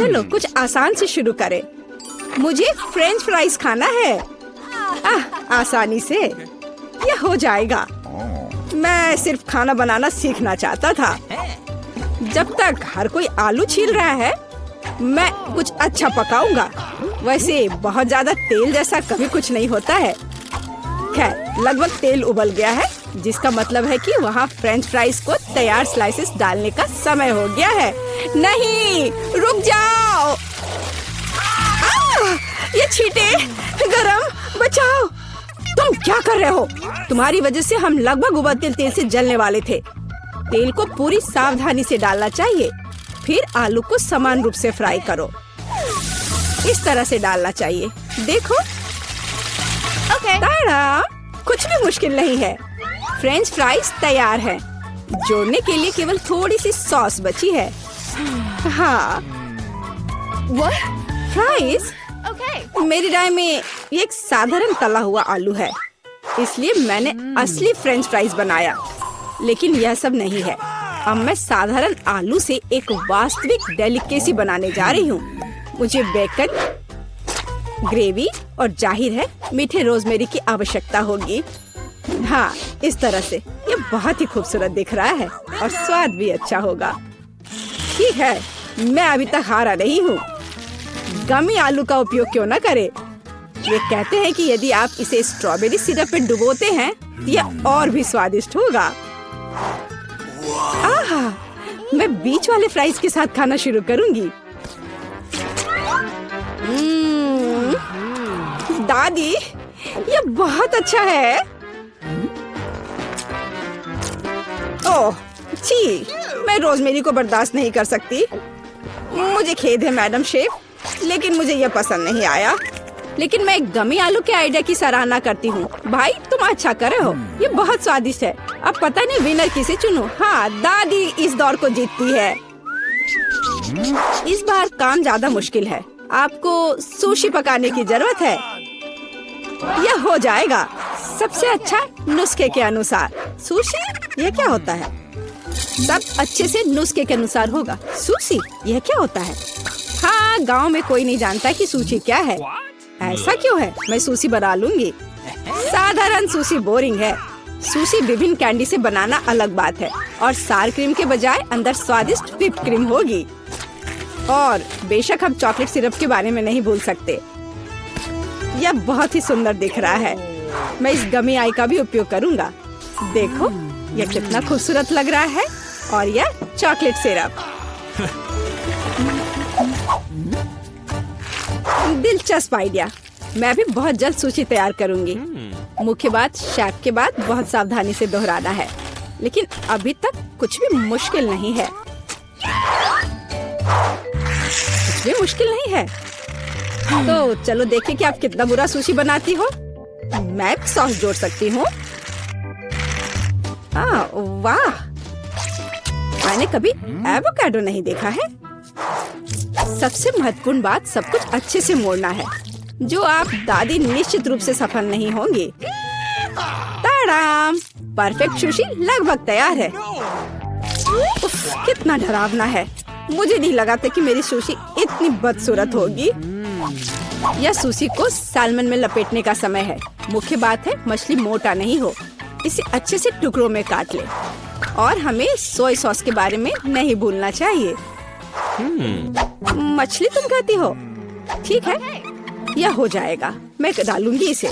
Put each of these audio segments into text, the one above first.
चलो कुछ आसान से शुरू करें। मुझे फ्रेंच फ्राइज खाना है। आसानी से यह हो जाएगा। मैं सिर्फ खाना बनाना सीखना चाहता था। जब तक हर कोई आलू छील रहा है, मैं कुछ अच्छा पकाऊंगा। वैसे बहुत ज्यादा तेल जैसा कभी कुछ नहीं होता है। खैर, लगभग तेल उबल गया है, जिसका मतलब है कि वहाँ फ्रेंच फ्राइज को तैयार स्लाइसेस डालने का समय हो गया है। नहीं, रुक जाओ। ये छींटे, गरम, बचाओ। तुम क्या कर रहे हो? तुम्हारी वजह से हम लगभग उबलते तेल से जलने वाले थे। तेल को पूरी सावधानी से डालना चाहिए। फिर आलू को समान रूप से फ्राई करो। इस तरह से डालना चाहिए। देखो, ताड़ा, कुछ भी मुश्किल नहीं है। फ्रेंच फ्राइज तैयार है। जोड़ने के लिए केवल थोड़ी सी सॉस बची है। हाँ, फ्राइज? मेरी राय में ये एक साधारण तला हुआ आलू है, इसलिए मैंने असली फ्रेंच फ्राइज बनाया। लेकिन यह सब नहीं है। अब मैं साधारण आलू से एक वास्तविक डेलिकेसी बनाने जा रही हूँ। मुझे बेकन, ग्रेवी और जाहिर है मीठे रोजमेरी की आवश्यकता होगी। हाँ, इस तरह से ये बहुत ही खूबसूरत दिख रहा है और स्वाद भी अच्छा होगा। ठीक है, मैं अभी तक हारा नहीं हूँ। गमी आलू का उपयोग क्यों न करें? ये कहते हैं कि यदि आप इसे स्ट्रॉबेरी सिरप में डुबोते हैं तो यह और भी स्वादिष्ट होगा। आहा, मैं बीच वाले फ्राइज के साथ खाना शुरू करूंगी। दादी, ये बहुत अच्छा है। ओह, छी, मैं रोजमेरी को बर्दाश्त नहीं कर सकती। मुझे खेद है मैडम शेफ, लेकिन मुझे यह पसंद नहीं आया। लेकिन मैं गमी आलू के आइडिया की सराहना करती हूँ। भाई, तुम अच्छा कर रहे हो। ये बहुत स्वादिष्ट है। अब पता नहीं विनर किसे चुनूं। हाँ, दादी इस दौर को जीतती है। इस बार काम ज्यादा मुश्किल है। आपको सुशी पकाने की जरूरत है। यह हो जाएगा सबसे अच्छा नुस्खे के अनुसार। सुशी? यह क्या होता है? सब अच्छे से नुस्खे के अनुसार होगा। सुशी? यह क्या होता है? हाँ, गांव में कोई नहीं जानता कि सुशी क्या है। ऐसा क्यों है? मैं सुशी बना लूंगी। साधारण सुशी बोरिंग है। सुशी विभिन्न कैंडी से बनाना अलग बात है, और सार क्रीम के बजाय अंदर स्वादिष्ट व्हिप्ड क्रीम होगी। और बेशक हम चॉकलेट सिरप के बारे में नहीं भूल सकते। यह बहुत ही सुंदर दिख रहा है। मैं इस गमी आई का भी उपयोग करूंगा। देखो, यह कितना खूबसूरत लग रहा है। और यह चॉकलेट सिरप। दिलचस्प आइडिया। मैं भी बहुत जल्द सूची तैयार करूंगी। मुख्य बात शेफ के बाद बहुत सावधानी से दोहराना है। लेकिन अभी तक कुछ भी मुश्किल नहीं है। कुछ भी मुश्किल नहीं है। तो चलो देखें कि आप कितना बुरा सुशी बनाती हो। मैं सॉस जोड़ सकती हूँ। वाह, मैंने कभी एवोकाडो नहीं देखा है। सबसे महत्वपूर्ण बात, सब कुछ अच्छे से मोड़ना है, जो आप दादी निश्चित रूप से सफल नहीं होंगे। ताड़ाम, परफेक्ट सुशी लगभग तैयार है। उफ, कितना डरावना है। मुझे नहीं लगा था कि मेरी सुशी इतनी बदसूरत होगी। यह सुशी को सालमन में लपेटने का समय है। मुख्य बात है मछली मोटा नहीं हो। इसे अच्छे से टुकड़ों में काट ले। और हमें सोया सॉस के बारे में नहीं भूलना चाहिए। मछली तुम खाती हो? ठीक है, यह हो जाएगा। मैं डालूंगी इसे।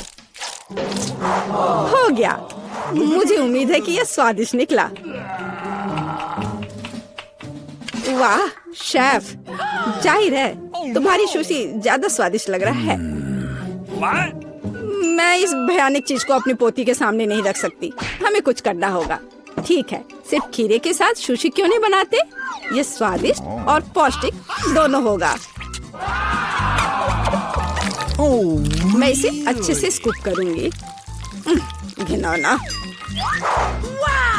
हो गया। मुझे उम्मीद है कि यह स्वादिष्ट निकला। वाह शेफ, जाहिर है तुम्हारी सुशी ज्यादा स्वादिष्ट लग रहा है। मैं इस भयानक चीज को अपनी पोती के सामने नहीं रख सकती। हमें कुछ करना होगा। ठीक है, सिर्फ खीरे के साथ सुशी क्यों नहीं बनाते? ये स्वादिष्ट और पौष्टिक दोनों होगा। मैं इसे अच्छे से स्कूप करूंगी। घिनौना।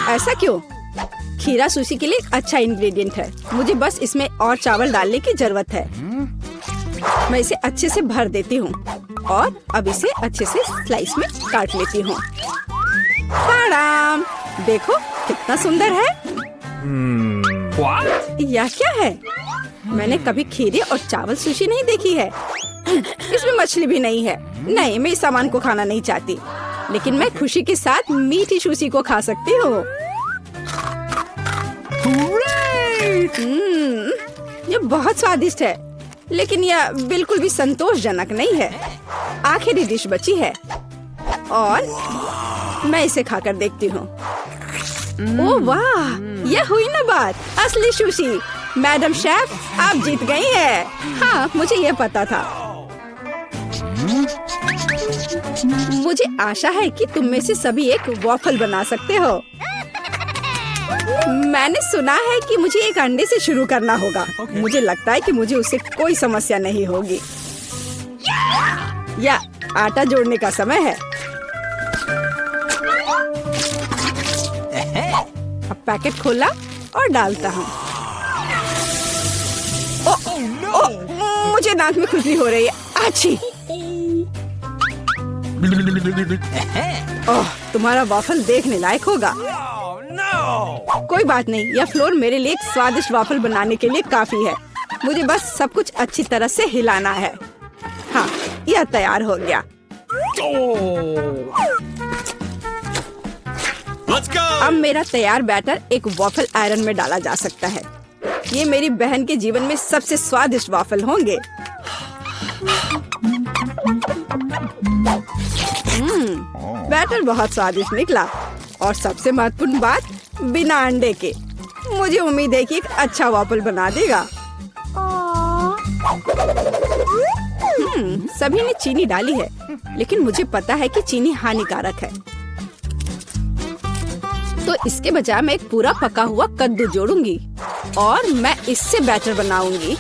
ऐसा क्यों? खीरा सुशी के लिए अच्छा इंग्रेडिएंट है। मुझे बस इसमें और चावल डालने की जरूरत है। मैं इसे अच्छे से भर देती हूँ और अब इसे अच्छे से स्लाइस में काट लेती हूँ। देखो कितना सुंदर है। यह क्या है? मैंने कभी खीरे और चावल सुशी नहीं देखी है। इसमें मछली भी नहीं है। नहीं, मैं इस सामान को खाना नहीं चाहती, लेकिन मैं खुशी के साथ मीठी सुशी को खा सकती हूँ। ये बहुत स्वादिष्ट है, लेकिन यह बिल्कुल भी संतोषजनक नहीं है। आखिरी डिश बची है और मैं इसे खाकर देखती हूँ। ओह वाह, यह हुई ना बात, असली सुशी। मैडम शेफ, आप जीत गई हैं। हाँ, मुझे यह पता था। मुझे आशा है कि तुम में से सभी एक वॉफल बना सकते हो। मैंने सुना है कि मुझे एक अंडे से शुरू करना होगा। मुझे लगता है कि मुझे उससे कोई समस्या नहीं होगी। या आटा जोड़ने का समय है। अब पैकेट खोला और डालता हूँ। मुझे नाक में खुजली हो रही है। आछी। ओह, तुम्हारा वॉफल देखने लायक होगा। कोई बात नहीं, यह फ्लोर मेरे लिए एक स्वादिष्ट वॉफल बनाने के लिए काफी है। मुझे बस सब कुछ अच्छी तरह से हिलाना है। हाँ, यह तैयार हो गया। अब मेरा तैयार बैटर एक वॉफल आयरन में डाला जा सकता है। ये मेरी बहन के जीवन में सबसे स्वादिष्ट वॉफल होंगे। बैटर बहुत स्वादिष्ट निकला और सबसे महत्वपूर्ण बात, बिना अंडे के। मुझे उम्मीद है कि एक अच्छा वॉफल बना देगा। सभी ने चीनी डाली है, लेकिन मुझे पता है कि चीनी हानिकारक है। तो इसके बजाय मैं एक पूरा पका हुआ कद्दू जोड़ूंगी और मैं इससे बैटर बनाऊंगी।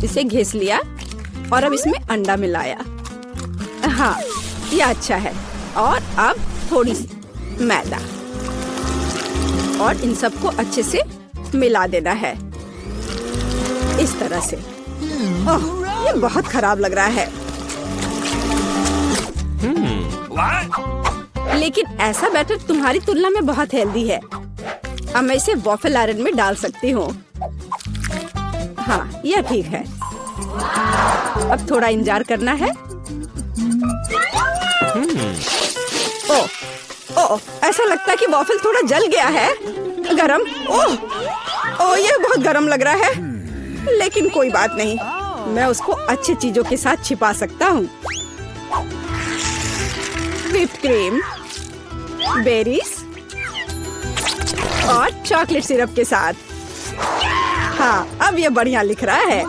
इसे घिस लिया और अब इसमें अंडा मिलाया। हाँ, ये अच्छा है। और अब थोड़ी सी मैदा और इन सबको अच्छे से मिला देना है, इस तरह से। ओह, ये बहुत खराब लग रहा है। लेकिन ऐसा बैटर तुम्हारी तुलना में बहुत हेल्दी है। अब मैं इसे वॉफल आयरन में डाल सकती हूँ। हाँ, यह ठीक है। अब थोड़ा इंतजार करना है। ओह, ऐसा लगता है कि वॉफल थोड़ा जल गया है। गरम। ओह, यह बहुत गरम लग रहा है, लेकिन कोई बात नहीं, मैं उसको अच्छी चीजों के साथ छिपा सकता हूँ। व्हिप्ड क्रीम, बेरीज और चॉकलेट सिरप के साथ। हाँ, अब ये बढ़िया लिख रहा है।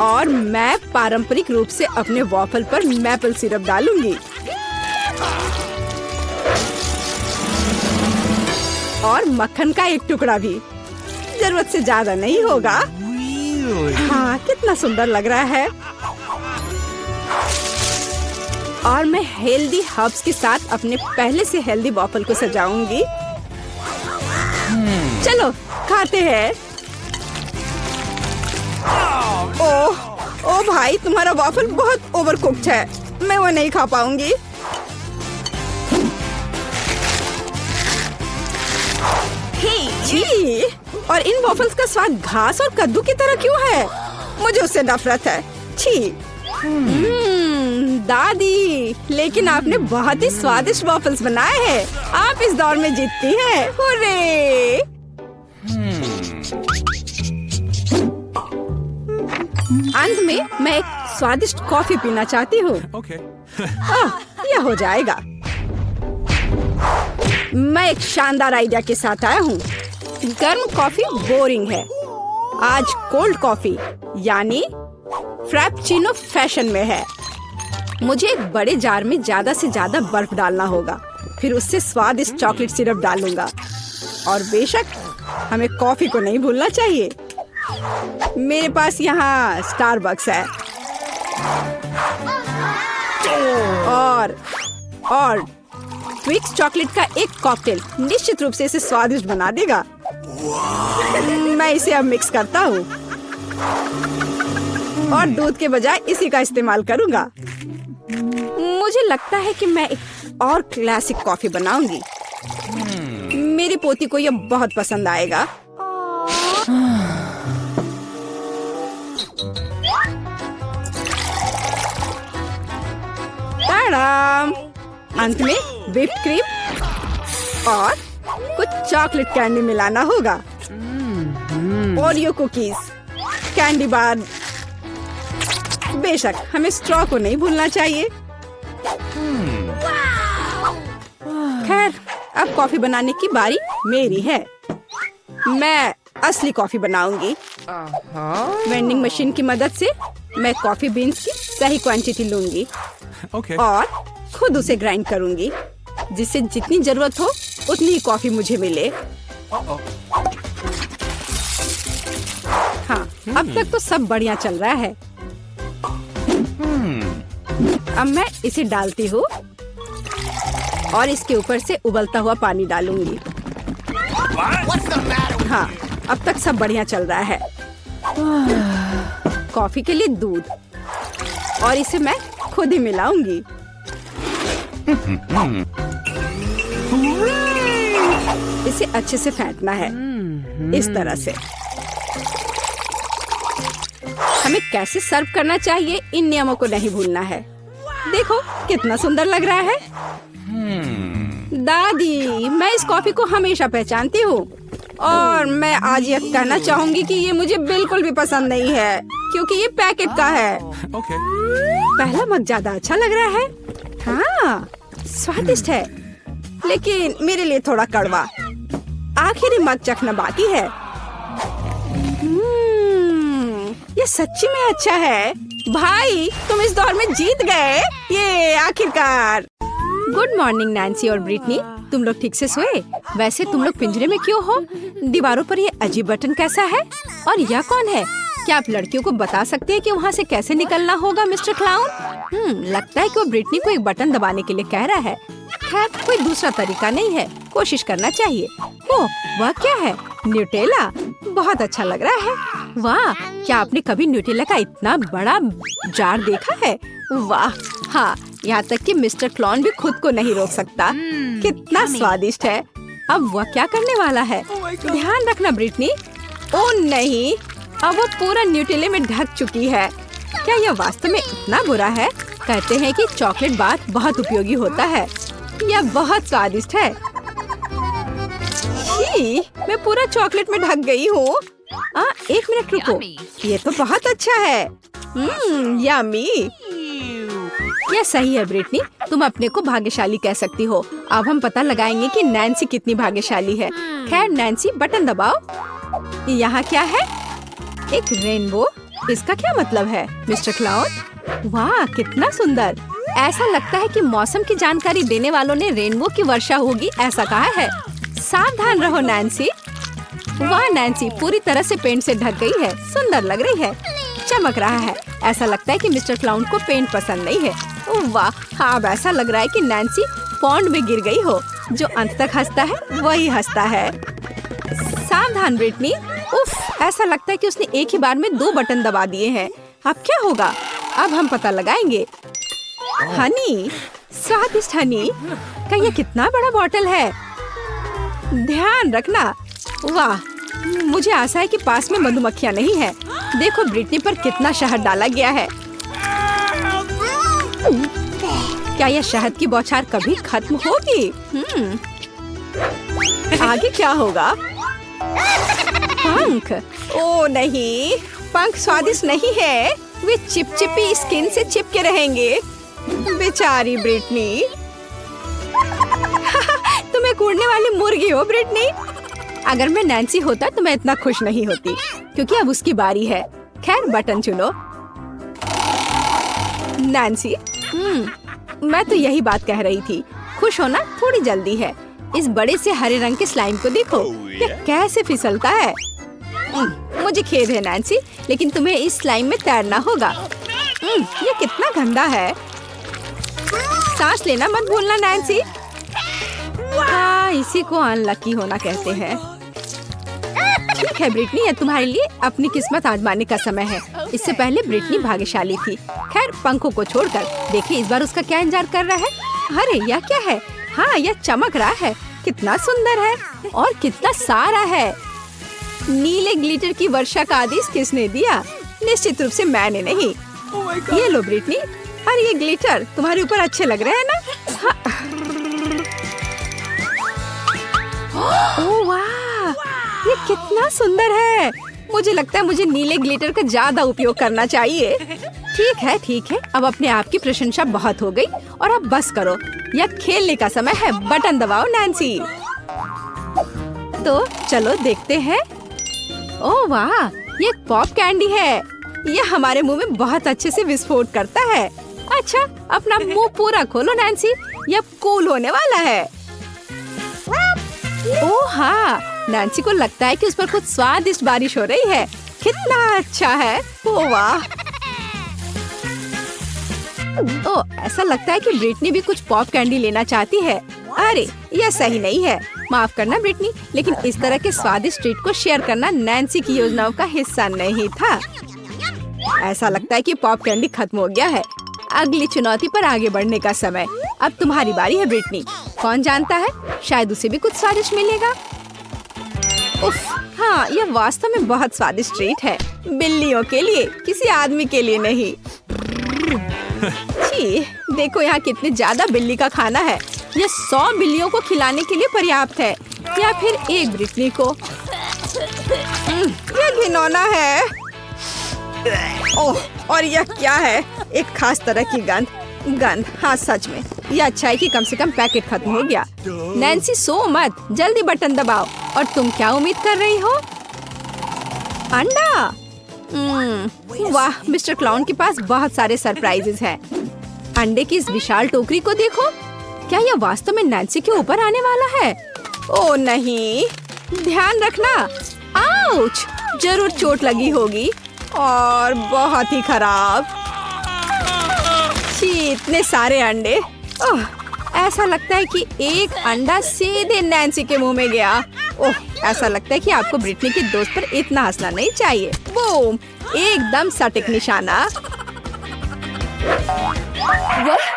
और मैं पारंपरिक रूप से अपने वॉफल पर मैपल सिरप डालूंगी और मक्खन का एक टुकड़ा भी। जरूरत से ज्यादा नहीं होगा। हाँ, कितना सुंदर लग रहा है। और मैं हेल्दी हर्ब्स के साथ अपने पहले से हेल्दी वॉफल को सजाऊंगी। चलो खाते हैं। ओह भाई, तुम्हारा वॉफल बहुत ओवरकुक्ड है। मैं वो नहीं खा पाऊंगी। छी, और इन वॉफल्स का स्वाद घास और कद्दू की तरह क्यों है? मुझे उससे नफरत है। छी। दादी, लेकिन आपने बहुत ही स्वादिष्ट वॉफल्स बनाए हैं। आप इस दौर में जीतती हैं। हुर्रे! अंत में मैं एक स्वादिष्ट कॉफी पीना चाहती हूँ। यह हो जाएगा। मैं एक शानदार आइडिया के साथ आया हूँ। गर्म कॉफी बोरिंग है। आज कोल्ड कॉफी यानी फ्रैप्पुचिनो फैशन में है। मुझे एक बड़े जार में ज्यादा से ज्यादा बर्फ डालना होगा, फिर उससे स्वादिष्ट चॉकलेट सिरप डालूंगा। और बेशक हमें कॉफी को नहीं भूलना चाहिए। मेरे पास यहाँ स्टारबक्स है और ट्विक्स चॉकलेट का एक कॉकटेल निश्चित रूप से इसे स्वादिष्ट बना देगा। मैं इसे अब मिक्स करता हूँ और दूध के बजाय इसी का इस्तेमाल करूँगा। मुझे लगता है कि मैं एक और क्लासिक कॉफी बनाऊंगी। पोती को ये बहुत पसंद आएगा। ताड़ाम! अंत में व्हिप्ड क्रीम और कुछ चॉकलेट कैंडी मिलाना होगा। Oreo cookies, candy bar. बेशक हमें स्ट्रॉ को नहीं भूलना चाहिए। खैर, अब कॉफी बनाने की बारी मेरी है। मैं असली कॉफी बनाऊंगी। वेंडिंग मशीन की मदद से मैं कॉफी बीन्स की सही क्वांटिटी लूंगी और खुद उसे ग्राइंड करूंगी, जिससे जितनी जरूरत हो उतनी ही कॉफी मुझे मिले। हाँ, अब तक तो सब बढ़िया चल रहा है। अब मैं इसे डालती हूँ और इसके ऊपर से उबलता हुआ पानी डालूंगी। हाँ, अब तक सब बढ़िया चल रहा है। कॉफी के लिए दूध और इसे मैं खुद ही मिलाऊंगी। इसे अच्छे से फेंटना है, इस तरह से। हमें कैसे सर्व करना चाहिए, इन नियमों को नहीं भूलना है। देखो कितना सुंदर लग रहा है। दादी, मैं इस कॉफी को हमेशा पहचानती हूँ और मैं आज ये कहना चाहूंगी कि ये मुझे बिल्कुल भी पसंद नहीं है, क्योंकि ये पैकेट का है। पहला मग ज्यादा अच्छा लग रहा है। हाँ, स्वादिष्ट है, लेकिन मेरे लिए थोड़ा कड़वा। आखिरी मग चखना बाकी है। ये सच्ची में अच्छा है। भाई, तुम इस दौर में जीत गए। ये आखिरकार। गुड मॉर्निंग नैन्सी और ब्रिटनी, तुम लोग ठीक से सोए? वैसे तुम लोग पिंजरे में क्यों हो? दीवारों पर ये अजीब बटन कैसा है? और यह कौन है? क्या आप लड़कियों को बता सकते हैं कि वहाँ से कैसे निकलना होगा, मिस्टर क्लाउन? लगता है कि वो ब्रिटनी को एक बटन दबाने के लिए कह रहा है। खैर, कोई दूसरा तरीका नहीं है, कोशिश करना चाहिए। ओह, वह क्या है? न्यूटेला, बहुत अच्छा लग रहा है। वाह, क्या आपने कभी न्यूटेला का इतना बड़ा जार देखा है? वाह, हाँ, यहाँ तक कि मिस्टर क्लाउन भी खुद को नहीं रोक सकता। कितना स्वादिष्ट है। अब वह क्या करने वाला है? ध्यान रखना ब्रिटनी। ओह नहीं, अब वो पूरा न्यूटेले में ढक चुकी है। क्या यह वास्तव में इतना बुरा है? कहते हैं कि चॉकलेट बार बहुत उपयोगी होता है। यह बहुत स्वादिष्ट है। छी, मैं पूरा चॉकलेट में ढक गई हूँ। एक मिनट रुको, ये तो बहुत अच्छा है। यम्मी। यह सही है ब्रिटनी, तुम अपने को भाग्यशाली कह सकती हो। अब हम पता लगाएंगे कि नैन्सी कितनी भाग्यशाली है। खैर नैन्सी, बटन दबाओ। यहाँ क्या है? एक रेनबो। इसका क्या मतलब है, मिस्टर क्लाउन? वाह, कितना सुंदर। ऐसा लगता है कि मौसम की जानकारी देने वालों ने रेनबो की वर्षा होगी ऐसा कहा है। सावधान रहो नैन्सी। वाह नैन्सी, पूरी तरह से पेंट से ढक गई है। सुंदर लग रही है, चमक रहा है। ऐसा लगता है कि मिस्टर क्लाउन को पेंट पसंद नहीं है। वाह, हाँ, अब ऐसा लग रहा है कि नैन्सी पॉन्ड में गिर गई हो। जो अंत तक हंसता है वही हंसता है। सावधान ब्रिटनी। उफ, ऐसा लगता है कि उसने एक ही बार में 2 बटन दबा दिए हैं। अब क्या होगा? अब हम पता लगाएंगे। हनी, स्वादिष्ट हनी का ये कितना बड़ा बॉटल है। ध्यान रखना। वाह, मुझे आशा है कि पास में मधुमक्खियाँ नहीं है। देखो ब्रिटनी पर कितना शहद डाला गया है। क्या यह शहद की बौछार कभी खत्म होगी? आगे क्या होगा? पंख। ओ नहीं, पंख स्वादिष्ट नहीं है। वे चिपचिपी स्किन से चिपके रहेंगे। बेचारी ब्रिटनी। तुम एक उड़ने वाली मुर्गी हो ब्रिटनी। अगर मैं नैन्सी होता तो मैं इतना खुश नहीं होती, क्योंकि अब उसकी बारी है। खैर, बटन चुनो। नैन्सी, मैं तो यही बात कह रही थी। खुश होना थोड़ी जल्दी है। इस बड़े से हरे रंग के स्लाइम को देखो, यह कैसे फिसलता है। मुझे खेद है नैन्सी, लेकिन तुम्हें इस स्लाइम में तैरना होगा। ये कितना गंदा है। सांस लेना मत भूलना नैन्सी। हाँ, इसी को अनलकी होना कहते हैं। ठीक है ब्रिटनी, यह तुम्हारे लिए अपनी किस्मत आजमाने का समय है। इससे पहले ब्रिटनी भाग्यशाली थी। खैर, पंखों को छोड़कर देखिए इस बार उसका क्या इंतजार कर रहा है। अरे यह क्या है? हाँ, यह चमक रहा है। कितना सुंदर है और कितना सारा है। नीले ग्लिटर की वर्षा का आदेश किसने दिया? निश्चित रूप से मैंने नहीं। ये लो ब्रिटनी, और ये ग्लिटर तुम्हारे ऊपर अच्छे लग रहे हैं ना? ओह वाह, ये कितना सुंदर है। मुझे लगता है मुझे नीले ग्लिटर का ज्यादा उपयोग करना चाहिए। ठीक है, अब अपने आप की प्रशंसा बहुत हो गई और अब बस करो। यह खेलने का समय है। बटन दबाओ नैन्सी। तो चलो देखते हैं। ओह वाह, ये पॉप कैंडी है। यह हमारे मुंह में बहुत अच्छे से विस्फोट करता है। अच्छा, अपना मुंह पूरा खोलो नैन्सी, यह कूल होने वाला है। ओह हाँ, नैन्सी को लगता है कि उस पर कुछ स्वादिष्ट बारिश हो रही है। कितना अच्छा है। ओह वाह। ओह, ऐसा लगता है कि ब्रिटनी भी कुछ पॉप कैंडी लेना चाहती है। अरे यह सही नहीं है। माफ करना ब्रिटनी, लेकिन इस तरह के स्वादिष्ट ट्रीट को शेयर करना नैन्सी की योजनाओं का हिस्सा नहीं था। ऐसा लगता है कि पॉप कैंडी खत्म हो गया है। अगली चुनौती पर आगे बढ़ने का समय। अब तुम्हारी बारी है ब्रिटनी। कौन जानता है, शायद उसे भी कुछ स्वादिष्ट मिलेगा। उफ, हाँ, यह वास्तव में बहुत स्वादिष्ट ट्रीट है। बिल्लियों के लिए, किसी आदमी के लिए नहीं। छी, देखो यहाँ कितने ज्यादा बिल्ली का खाना है। यह 100 बिल्लियों को खिलाने के लिए पर्याप्त है, या फिर एक ब्रिटनी को। यह घिनौना है। ओह, और यह क्या है? एक खास तरह की गंध। हाँ सच में, यह अच्छा है कि कम से कम पैकेट खत्म हो गया। नैन्सी सो मत, जल्दी बटन दबाओ। और तुम क्या उम्मीद कर रही हो? अंडा। वाह, मिस्टर क्लाउन के पास बहुत सारे सरप्राइजेस हैं। अंडे की इस विशाल टोकरी को देखो। क्या यह वास्तव में नैन्सी के ऊपर आने वाला है? ओह नहीं, ध्यान रखना। आउच, जरूर चोट लगी होगी और बहुत ही खराब। छी, इतने सारे अंडे। ओह, ऐसा लगता है कि एक अंडा सीधे नैन्सी के मुंह में गया। ओह, ऐसा लगता है कि आपको ब्रिटनी के दोस्त पर इतना हंसना नहीं चाहिए। बूम, एकदम सटीक निशाना।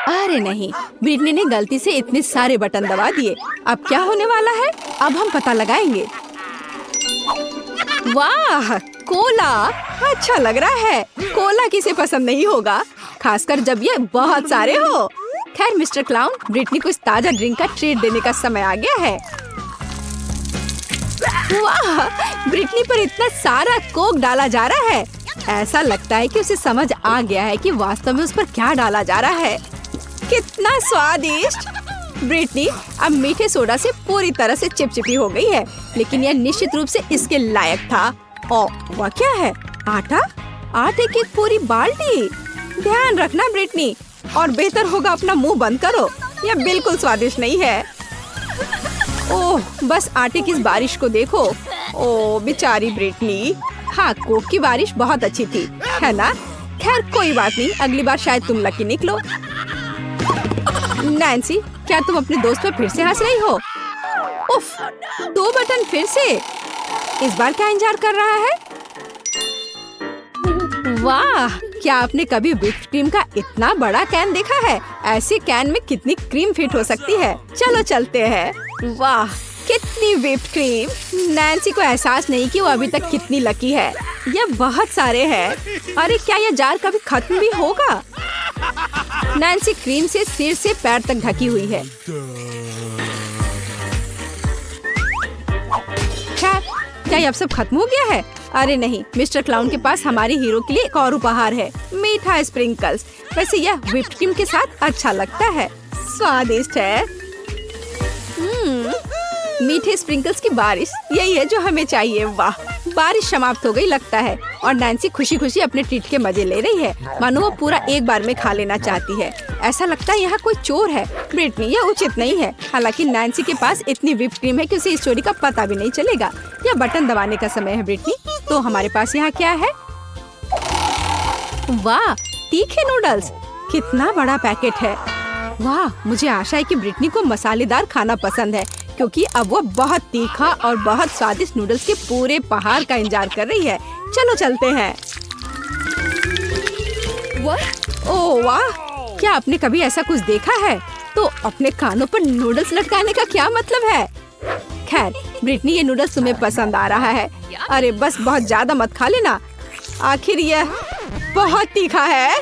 अरे नहीं, ब्रिटनी ने गलती से इतने सारे बटन दबा दिए। अब क्या होने वाला है? अब हम पता लगाएंगे। वाह, कोला अच्छा लग रहा है। कोला किसे पसंद नहीं होगा, खासकर जब ये बहुत सारे हो। खैर मिस्टर क्लाउन, ब्रिटनी को इस ताजा ड्रिंक का ट्रीट देने का समय आ गया है। वाह, ब्रिटनी पर इतना सारा कोक डाला जा रहा है। ऐसा लगता है कि उसे समझ आ गया है कि वास्तव में उस पर क्या डाला जा रहा है। कितना स्वादिष्ट। ब्रिटनी अब मीठे सोडा से पूरी तरह से चिपचिपी हो गई है, लेकिन यह निश्चित रूप से इसके लायक था। ओह, वह क्या है? आटा? आटे की पूरी बाल्टी। ध्यान रखना ब्रिटनी, और बेहतर होगा अपना मुंह बंद करो। यह बिल्कुल स्वादिष्ट नहीं है। ओह, बस आटे की इस बारिश को देखो। ओह बेचारी ब्रिटनी। हाँ, कोक की बारिश बहुत अच्छी थी, है ना? खैर कोई बात नहीं, अगली बार शायद तुम लकी निकलो। नैन्सी, क्या तुम अपने दोस्त पर फिर से हंस रही हो? उफ, 2 बटन फिर से। इस बार क्या इंतजार कर रहा है? वाह, क्या आपने कभी व्हिप्ड क्रीम का इतना बड़ा कैन देखा है? ऐसे कैन में कितनी क्रीम फिट हो सकती है। चलो चलते हैं। वाह, कितनी व्हिप्ड क्रीम। नैन्सी को एहसास नहीं कि वो अभी तक कितनी लकी है। यह बहुत सारे हैं। अरे क्या यह जार कभी खत्म भी होगा? नैन्सी क्रीम से सिर से पैर तक ढकी हुई है। क्या ये अब सब खत्म हो गया है? अरे नहीं, मिस्टर क्लाउन के पास हमारे हीरो के लिए एक और उपहार है, मीठा स्प्रिंकल्स। वैसे यह व्हिप्ड क्रीम के साथ अच्छा लगता है, स्वादिष्ट है। मीठे स्प्रिंकल्स की बारिश, यही है जो हमें चाहिए। वाह, बारिश समाप्त हो गई लगता है, और नैन्सी खुशी खुशी अपने ट्रीट के मजे ले रही है, मानो वो पूरा एक बार में खा लेना चाहती है। ऐसा लगता है यहाँ कोई चोर है। ब्रिटनी, यह उचित नहीं है। हालांकि नैन्सी के पास इतनी व्हिप्ड क्रीम है कि उसे इस चोरी का पता भी नहीं चलेगा। यह बटन दबाने का समय है ब्रिटनी। तो हमारे पास यहाँ क्या है? वाह, तीखे नूडल्स। कितना बड़ा पैकेट है। वाह, मुझे आशा है कि ब्रिटनी को मसालेदार खाना पसंद है, क्योंकि अब वो बहुत तीखा और बहुत स्वादिष्ट नूडल्स के पूरे पहाड़ का इंतजार कर रही है। चलो चलते हैं। ओह वाह, क्या आपने कभी ऐसा कुछ देखा है? तो अपने कानों पर नूडल्स लटकाने का क्या मतलब है? खैर ब्रिटनी, ये नूडल्स तुम्हें पसंद आ रहा है। अरे बस बहुत ज्यादा मत खा लेना, आखिर यह बहुत तीखा है।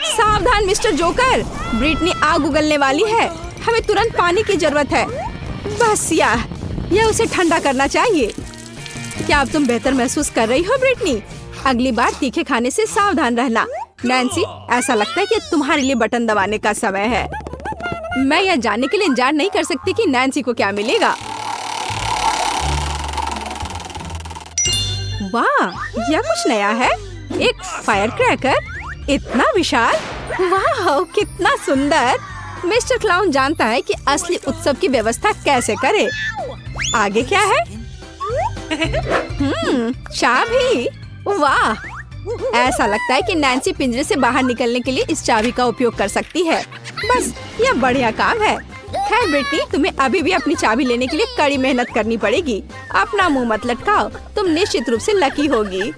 सावधान मिस्टर जोकर, ब्रिटनी आग उगलने वाली है। हमें तुरंत पानी की जरूरत है। बस यह उसे ठंडा करना चाहिए। क्या अब तुम बेहतर महसूस कर रही हो ब्रिटनी? अगली बार तीखे खाने से सावधान रहना। नैन्सी, ऐसा लगता है कि तुम्हारे लिए बटन दबाने का समय है। मैं यह जानने के लिए इंतजार नहीं कर सकती कि नैन्सी को क्या मिलेगा। वाह, यह कुछ नया है। एक फायर क्रैकर, इतना विशाल। वाह, कितना सुंदर। मिस्टर क्लाउन जानता है कि असली उत्सव की व्यवस्था कैसे करे। आगे क्या है? चाबी। वाह, ऐसा लगता है कि नैन्सी पिंजरे से बाहर निकलने के लिए इस चाबी का उपयोग कर सकती है। बस, यह बढ़िया काम है। खैर ब्रिटनी, तुम्हें अभी भी अपनी चाबी लेने के लिए कड़ी मेहनत करनी पड़ेगी। अपना मुंह मत लटकाओ, तुम निश्चित रूप से लकी होगी।